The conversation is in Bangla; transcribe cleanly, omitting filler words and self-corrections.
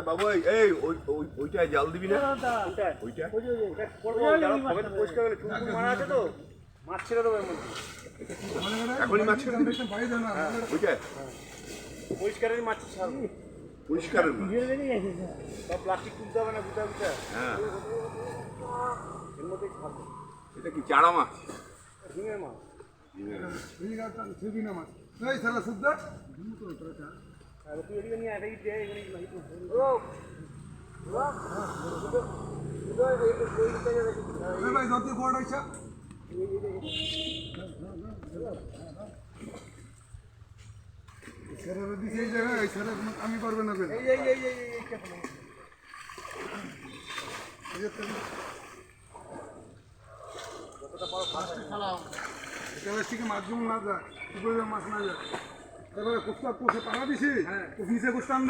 বাবু এই ওইটাই জাল দিবি না? মারা আছে তো মাছ ছেড়ে দেবো এর মধ্যে। এখনই মাছ ছেড়ে দিবি? ওইটাই পরিষ্কারের মাছ ছাড়বো, পরিষ্কারের মাছ। সব প্লাস্টিক তুলতে হবে না, গুটা গুটা হ্যাঁ, এর মধ্যেই ছাড়বো। এটা কি চারা মাছ? ঝিঙের মাছ। আর তুই এদিকে নিয়ে এটাই দে, এখানে আমি পারবে না মাছ যেমন না যায়, মাছ না যায়, তারপরে কোষটা কোষে পাড়া দিছি, নিচে কোষটা